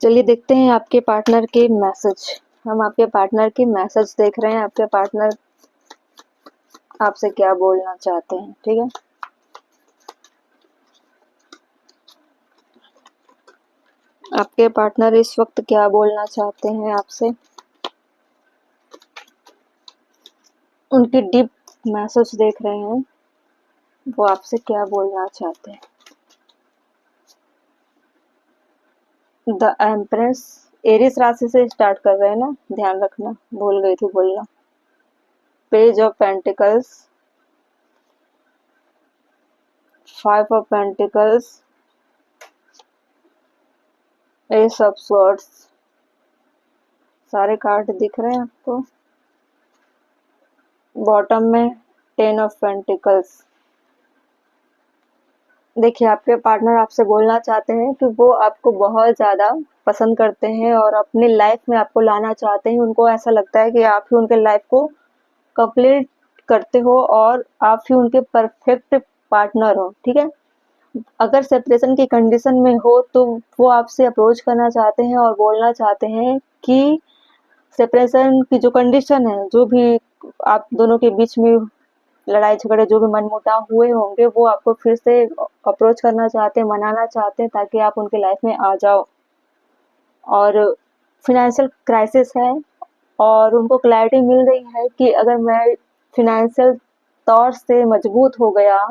चलिए देखते हैं आपके पार्टनर के मैसेज। हम आपके पार्टनर के मैसेज देख रहे हैं। आपके पार्टनर आपसे क्या बोलना चाहते हैं, ठीक है। आपके पार्टनर इस वक्त क्या बोलना चाहते हैं आपसे। उनकी डीप मैसेज देख रहे हैं, वो आपसे क्या बोलना चाहते हैं। द एम्प्रेस, एरिस राशि से स्टार्ट कर रहे हैं ना, ध्यान रखना, भूल गई थी बोलना। Page of pentacles, 5 of pentacles, S of swords, सारे कार्ड दिख रहे हैं आपको। बॉटम में 10 ऑफ पेंटिकल्स। देखिए आपके पार्टनर आपसे बोलना चाहते हैं कि वो आपको बहुत ज़्यादा पसंद करते हैं और अपनी लाइफ में आपको लाना चाहते हैं। उनको ऐसा लगता है कि आप ही उनके लाइफ को कंप्लीट करते हो और आप ही उनके परफेक्ट पार्टनर हो, ठीक है। अगर सेपरेशन की कंडीशन में हो तो वो आपसे अप्रोच करना चाहते हैं और बोलना चाहते हैं कि सेपरेशन की जो कंडीशन है, जो भी आप दोनों के बीच में लड़ाई झगड़े जो भी मनमुटाव हुए होंगे, वो आपको फिर से अप्रोच करना चाहते हैं, मनाना चाहते हैं ताकि आप उनके लाइफ में आ जाओ। और फिनेंशियल क्राइसिस है और उनको क्लैरिटी मिल रही है कि अगर मैं फिनेंशियल तौर से मजबूत हो गया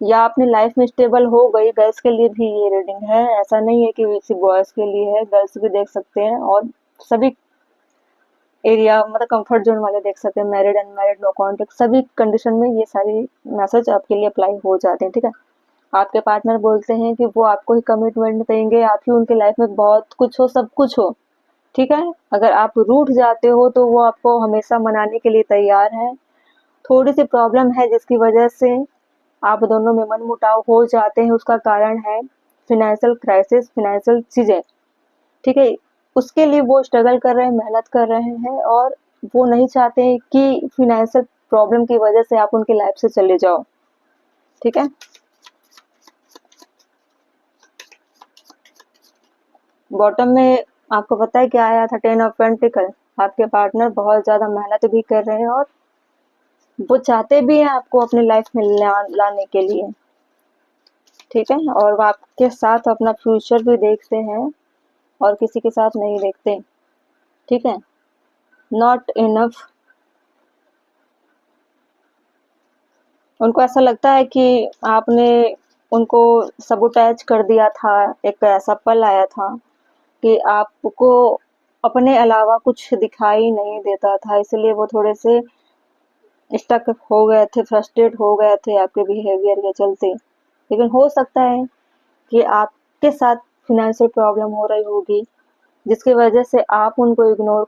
या अपनी लाइफ में स्टेबल हो गई। गर्ल्स के लिए भी ये रीडिंग है, ऐसा नहीं है कि सिर्फ बॉयज़ के लिए है, गर्ल्स भी देख सकते हैं और सभी एरिया मतलब कंफर्ट जोन वाले देख सकते हैं, मैरिड अनमैरिड नो कॉन्टैक्ट, सभी कंडीशन में ये सारी मैसेज आपके लिए अप्लाई हो जाते हैं, ठीक है। आपके पार्टनर बोलते हैं कि वो आपको ही कमिटमेंट देंगे, आप ही उनके लाइफ में बहुत कुछ हो, सब कुछ हो, ठीक है। अगर आप रूठ जाते हो तो वो आपको हमेशा मनाने के लिए तैयार है। थोड़ी सी प्रॉब्लम है जिसकी वजह से आप दोनों में मनमुटाव हो जाते हैं, उसका कारण है फिनेंशियल क्राइसिस, फिनेंशियल चीज़ें, ठीक है। उसके लिए वो स्ट्रगल कर रहे हैं, मेहनत कर रहे हैं और वो नहीं चाहते हैं कि फिनेंशियल प्रॉब्लम की वजह से आप उनकी लाइफ से चले जाओ, ठीक है। बॉटम में आपको पता है क्या आया था, 10 ऑफ पेंटिकल। आपके पार्टनर बहुत ज़्यादा मेहनत भी कर रहे हैं और वो चाहते भी हैं आपको अपनी लाइफ में लाने के लिए, ठीक है। और वो आपके साथ अपना फ्यूचर भी देखते हैं और किसी के साथ नहीं देखते, ठीक है। नॉट इनफ, उनको ऐसा लगता है कि आपने उनको सबोटैज कर दिया था। एक ऐसा पल आया था कि आपको अपने अलावा कुछ दिखाई नहीं देता था, इसलिए वो थोड़े से स्टक हो गए थे, फ्रस्ट्रेट हो गए थे आपके बिहेवियर के चलते। लेकिन हो सकता है कि आपके साथ फिनेंशियल प्रॉब्लम हो रही होगी जिसकी वजह से आप उनको इग्नोर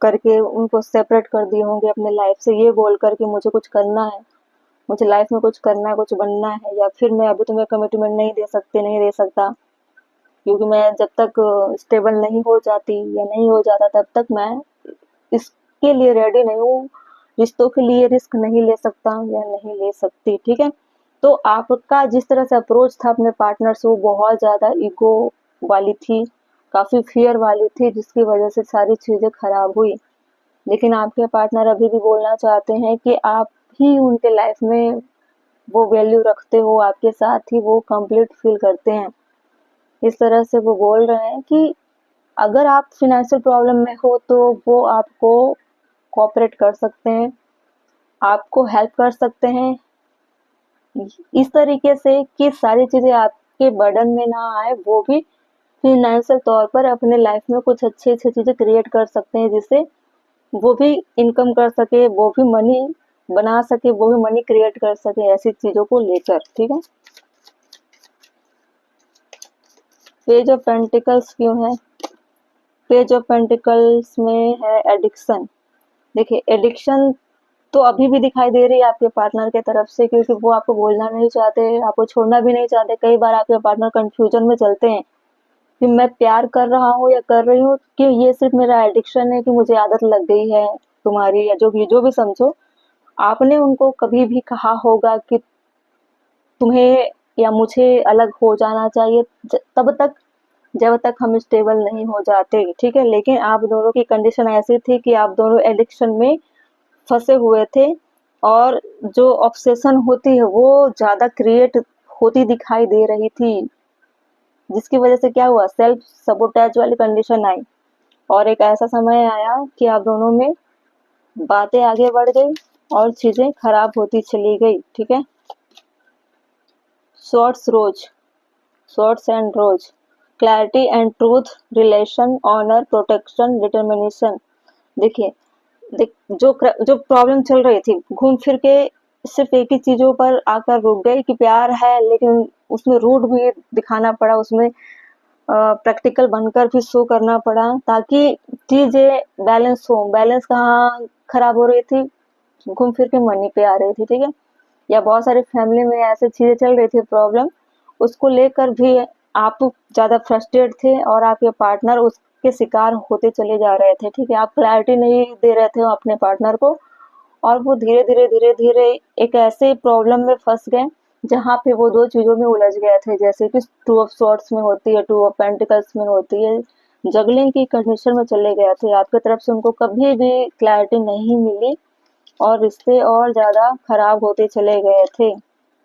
करके उनको सेपरेट कर दिए होंगे अपने लाइफ से, ये बोल कर कि मुझे कुछ करना है, मुझे लाइफ में कुछ करना है, कुछ बनना है, या फिर मैं अभी तुम्हें कमिटमेंट नहीं दे सकता क्योंकि मैं जब तक स्टेबल नहीं हो जाती या नहीं हो जाता तब तक मैं इसके लिए रेडी नहीं हूँ, रिश्तों के लिए रिस्क नहीं ले सकता या नहीं ले सकती, ठीक है। तो आपका जिस तरह से अप्रोच था अपने पार्टनर से वो बहुत ज़्यादा ईगो वाली थी, काफ़ी फियर वाली थी, जिसकी वजह से सारी चीज़ें खराब हुई। लेकिन आपके पार्टनर अभी भी बोलना चाहते हैं कि आप ही उनके लाइफ में वो वैल्यू रखते हो, आपके साथ ही वो कंप्लीट फील करते हैं। इस तरह से वो बोल रहे हैं कि अगर आप फिनेंशियल प्रॉब्लम में हो तो वो आपको कोऑपरेट कर सकते हैं, आपको हेल्प कर सकते हैं इस तरीके से कि सारी चीज़ें आपके बर्डन में ना आए। वो भी फिनेंशियल तौर पर अपने लाइफ में कुछ अच्छी-अच्छी चीज़ें क्रिएट कर सकते हैं जिससे वो भी इनकम कर सके, वो भी मनी बना सके, वो भी मनी क्रिएट कर सके ऐसी चीज़ों को लेकर, ठीक है। पेज ऑफ पेंटिकल्स क्यों है? पेज ऑफ पेंटिकल्स में है एडिक्शन। देखिए एडिक्शन तो अभी भी दिखाई दे रही है आपके पार्टनर के तरफ से, क्योंकि वो आपको बोलना नहीं चाहते, आपको छोड़ना भी नहीं चाहते। कई बार आपके पार्टनर कंफ्यूजन में चलते हैं कि मैं प्यार कर रहा हूँ या कर रही हूँ कि ये सिर्फ मेरा एडिक्शन है, कि मुझे आदत लग गई है तुम्हारी, या जो भी समझो। आपने उनको कभी भी कहा होगा कि तुम्हें या मुझे अलग हो जाना चाहिए, तब तक जब तक हम स्टेबल नहीं हो जाते, ठीक है। लेकिन आप दोनों की कंडीशन ऐसी थी कि आप दोनों एडिक्शन में फंसे हुए थे, और जो ऑब्सेशन होती है वो ज़्यादा क्रिएट होती दिखाई दे रही थी, जिसकी वजह से क्या हुआ, सेल्फ सबोटेज वाली कंडीशन आई, और एक ऐसा समय आया कि आप दोनों में बातें आगे बढ़ गई और चीज़ें खराब होती चली गई, ठीक है। Shorts rose shorts and rose clarity and truth, relation, honour, protection, determination. देखिए, जो प्रॉब्लम चल रही थी घूम फिर के सिर्फ एक ही चीजों पर आकर रुक गई कि प्यार है, लेकिन उसमें रूड भी दिखाना पड़ा, उसमें प्रैक्टिकल बनकर भी शो करना पड़ा, ताकि चीजें बैलेंस हो। बैलेंस कहाँ खराब हो रही थी, घूम फिर के मनी पे आ रही थी, ठीक है। या बहुत सारी फैमिली में ऐसे चीजें चल रही थी प्रॉब्लम, उसको लेकर भी आप ज्यादा फ्रस्ट्रेट थे और आपके पार्टनर उसके शिकार होते चले जा रहे थे, ठीक है। आप क्लैरिटी नहीं दे रहे थे अपने पार्टनर को, और वो धीरे धीरे एक ऐसे प्रॉब्लम में फंस गए जहाँ पे वो दो चीजों में उलझ गए थे, जैसे कि टू ऑफ सॉर्ट्स में होती है, टू ऑफ पेंटिकल्स में होती है, जगलिंग की कंडीशन में चले गए थे। आपकी तरफ से उनको कभी भी क्लैरिटी नहीं मिली, और रिश्ते और ज़्यादा खराब होते चले गए थे,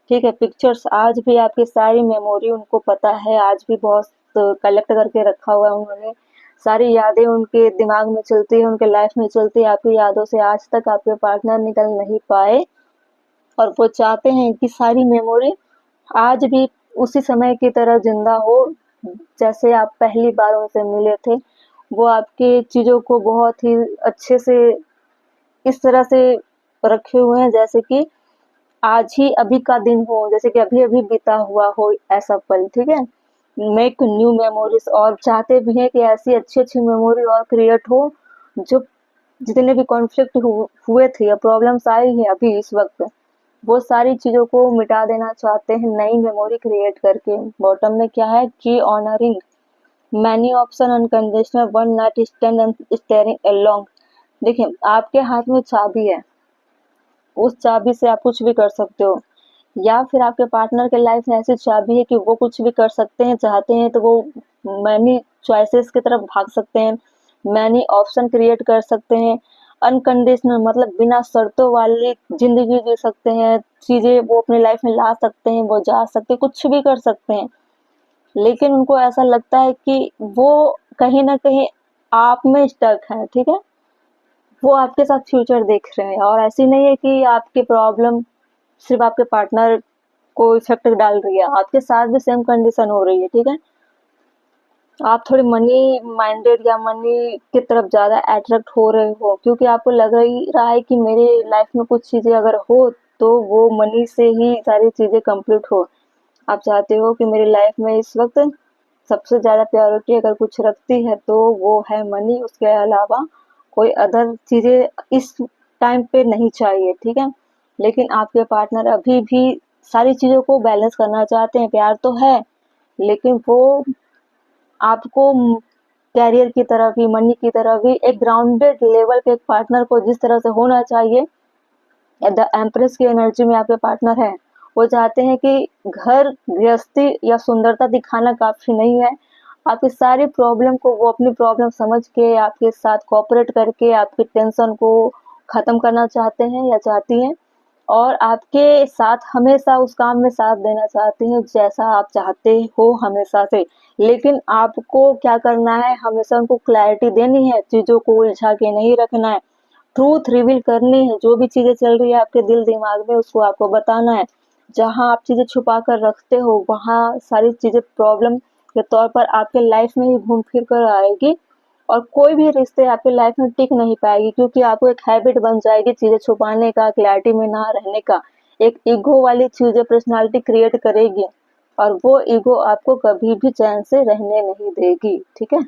ठीक है। पिक्चर्स आज भी आपकी सारी मेमोरी उनको पता है, आज भी बहुत कलेक्ट करके रखा हुआ है उन्होंने, सारी यादें उनके दिमाग में चलती है, उनके लाइफ में चलती है। आपकी यादों से आज तक आपके पार्टनर निकल नहीं पाए, और वो चाहते हैं कि सारी मेमोरी आज भी उसी समय की तरह जिंदा हो, जैसे आप पहली बार उनसे मिले थे। वो आपकी चीज़ों को बहुत ही अच्छे से इस तरह से रखे हुए हैं, जैसे कि आज ही अभी का दिन हो, जैसे कि अभी अभी बीता हुआ हो ऐसा पल, ठीक है। मेक न्यू मेमोरीज, और चाहते भी हैं कि ऐसी अच्छी अच्छी मेमोरी और क्रिएट हो, जो जितने भी कॉन्फ्लिक्ट हुए थे या प्रॉब्लम्स आई हैं अभी इस वक्त, वो सारी चीज़ों को मिटा देना चाहते हैं नई मेमोरी क्रिएट करके। बॉटम में क्या है कि honouring many option, unconditional, one night stand and steering along. देखिए, आपके हाथ में चाबी है, उस चाबी से आप कुछ भी कर सकते हो, या फिर आपके पार्टनर के लाइफ में ऐसी चाबी है कि वो कुछ भी कर सकते हैं, चाहते हैं तो वो मैनी चॉइसेस की तरफ भाग सकते हैं, मैनी ऑप्शन क्रिएट कर सकते हैं। अनकंडीशनल मतलब बिना शर्तों वाली जिंदगी जी सकते हैं, चीजें वो अपनी लाइफ में ला सकते हैं, वो जा सकते हैं, कुछ भी कर सकते हैं। लेकिन उनको ऐसा लगता है कि वो कहीं ना कहीं आप में स्टक है, ठीक है। वो आपके साथ फ्यूचर देख रहे हैं, और ऐसी नहीं है कि आपकी प्रॉब्लम सिर्फ आपके पार्टनर को इफेक्ट डाल रही है, आपके साथ भी सेम कंडीशन हो रही है, ठीक है। आप थोड़े मनी माइंडेड या मनी की तरफ ज़्यादा अट्रैक्ट हो रहे हो, क्योंकि आपको लग ही रहा है कि मेरे लाइफ में कुछ चीज़ें अगर हो तो वो मनी से ही सारी चीज़ें कंप्लीट हो। आप चाहते हो कि मेरी लाइफ में इस वक्त सबसे ज़्यादा प्रायोरिटी अगर कुछ रखती है तो वो है मनी, उसके अलावा कोई अदर चीज़ें इस टाइम पे नहीं चाहिए, ठीक है। लेकिन आपके पार्टनर अभी भी सारी चीज़ों को बैलेंस करना चाहते हैं, प्यार तो है, लेकिन वो आपको कैरियर की तरफ भी, मनी की तरफ भी, एक ग्राउंडेड लेवल पे एक पार्टनर को जिस तरह से होना चाहिए, द एम्प्रेस की एनर्जी में आपके पार्टनर है। वो चाहते हैं कि घर गृहस्थी या सुंदरता दिखाना काफी नहीं है, आपकी सारी प्रॉब्लम को वो अपनी प्रॉब्लम समझ के आपके साथ कोऑपरेट करके आपकी टेंशन को खत्म करना चाहते हैं या चाहती हैं, और आपके साथ हमेशा उस काम में साथ देना चाहती हैं जैसा आप चाहते हो हमेशा से। लेकिन आपको क्या करना है, हमेशा उनको क्लैरिटी देनी है, चीज़ों को उलझा के नहीं रखना है, ट्रूथ रिवील करनी है, जो भी चीज़ें चल रही है आपके दिल दिमाग में उसको आपको बताना है। जहाँ आप चीज़ें छुपा कर रखते हो वहाँ सारी चीज़ें प्रॉब्लम के तौर पर आपके लाइफ में ही घूम फिर कर आएगी, और कोई भी रिश्ते आपकी लाइफ में टिक नहीं पाएगी, क्योंकि आपको एक हैबिट बन जाएगी चीज़ें छुपाने का, क्लैरिटी में ना रहने का। एक ईगो वाली चीज़ें पर्सनालिटी क्रिएट करेगी, और वो ईगो आपको कभी भी चैन से रहने नहीं देगी, ठीक है।